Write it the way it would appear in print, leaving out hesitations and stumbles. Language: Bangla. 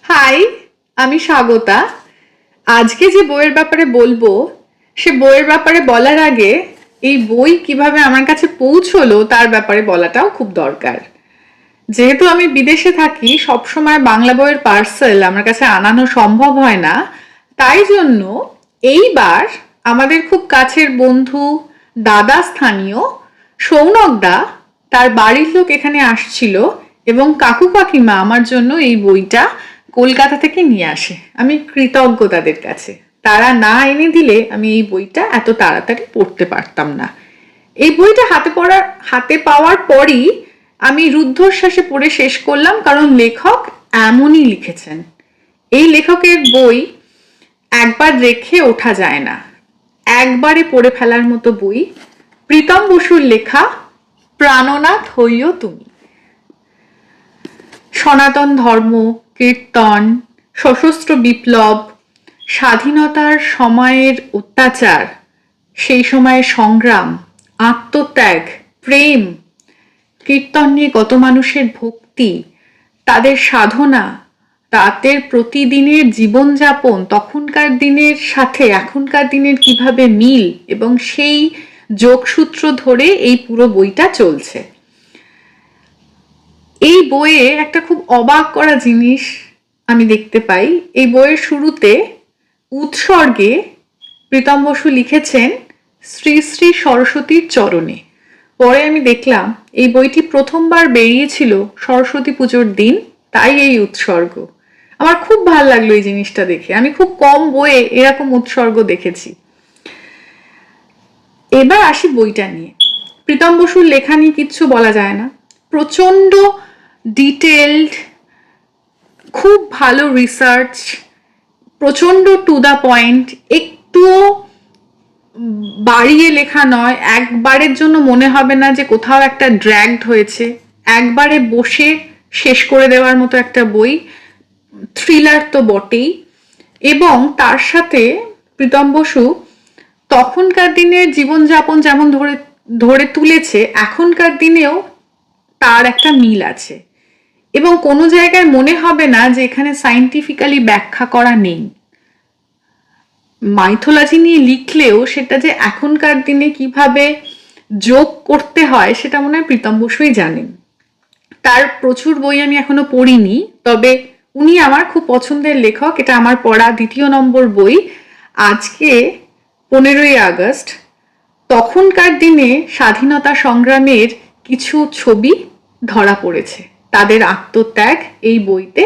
হাই, আমি স্বাগতা। আজকে যে বইয়ের ব্যাপারে বলবো সে বইয়ের ব্যাপারে বলার আগে এই বই কিভাবে আমার কাছে পৌঁছলো তার ব্যাপারে বলাটাও খুব দরকার। যেহেতু আমি বিদেশে থাকি, সবসময় বাংলা বইয়ের পার্সেল আমার কাছে আনানো সম্ভব হয় না। তাই জন্য এইবার আমাদের খুব কাছের বন্ধু, দাদা স্থানীয় সৌনকদা, তার বাড়ির লোক এখানে আসছিল এবং কাকু কাকিমা আমার জন্য এই বইটা কলকাতা থেকে নিয়ে আসে। আমি কৃতজ্ঞ তাদের কাছে। তারা না এনে দিলে আমি এই বইটা এত তাড়াতাড়ি পড়তে পারতাম না। এই বইটা হাতে পাওয়ার পরই আমি রুদ্ধশ্বাসে পড়ে শেষ করলাম, কারণ লেখক এমনই লিখেছেন। এই লেখকের বই একবার রেখে ওঠা যায় না, একবারে পড়ে ফেলার মতো বই। প্রীতম বসুর লেখা প্রাণনাথ হইও তুমি। সনাতন ধর্ম, কীর্তন, সশস্ত্র বিপ্লব, স্বাধীনতার সময়ের অত্যাচার, সেই সময়ের সংগ্রাম, আত্মত্যাগ, প্রেম, কীর্তন নিয়ে কত মানুষের ভক্তি, তাদের সাধনা, তাদের প্রতিদিনের জীবনযাপন, তখনকার দিনের সাথে এখনকার দিনের কিভাবে মিল, এবং সেই যোগসূত্র ধরে এই পুরো বইটা চলছে। এই বইয়ে একটা খুব অবাক করা জিনিস আমি দেখতে পাই। এই বইয়ের শুরুতে উৎসর্গে প্রীতম বসু লিখেছেন শ্রী শ্রী সরস্বতীর চরণে। পরে আমি দেখলাম এই বইটি প্রথমবার বেরিয়েছিল সরস্বতী পুজোর দিন, তাই এই উৎসর্গ। আমার খুব ভালো লাগলো এই জিনিসটা দেখে। আমি খুব কম বইয়ে এরকম উৎসর্গ দেখেছি। এবার আসি বইটা নিয়ে। প্রীতম বসুর লেখা নিয়ে কিচ্ছু বলা যায় না। প্রচন্ড ডিটেলড, খুব ভালো রিসার্চ, প্রচন্ড টু দ্য পয়েন্ট, একটুও বাড়িয়ে লেখা নয়। একবারের জন্য মনে হবে না যে কোথাও একটা ড্র্যাগড হয়েছে। একবারে বসে শেষ করে দেওয়ার মতো একটা বই। থ্রিলার তো বটেই, এবং তার সাথে প্রীতম বসু তখনকার দিনের জীবনযাপন যেমন ধরে ধরে তুলেছে, এখনকার দিনেও তার একটা মিল আছে। এবং কোনো জায়গায় মনে হবে না যে এখানে সায়েন্টিফিক্যালি ব্যাখ্যা করা নেই। মাইথোলজি নিয়ে লিখলেও সেটা যে এখনকার দিনে কিভাবে যোগ করতে হয় সেটা মনে হয় প্রীতম বসুই জানেন। তার প্রচুর বই আমি এখনো পড়িনি, তবে উনি আমার খুব পছন্দের লেখক। এটা আমার পড়া 2য় নম্বর বই। আজকে 15ই আগস্ট, তখনকার দিনে স্বাধীনতা সংগ্রামের কিছু ছবি ধরা পড়েছে, তাদের আত্মত্যাগ এই বইতে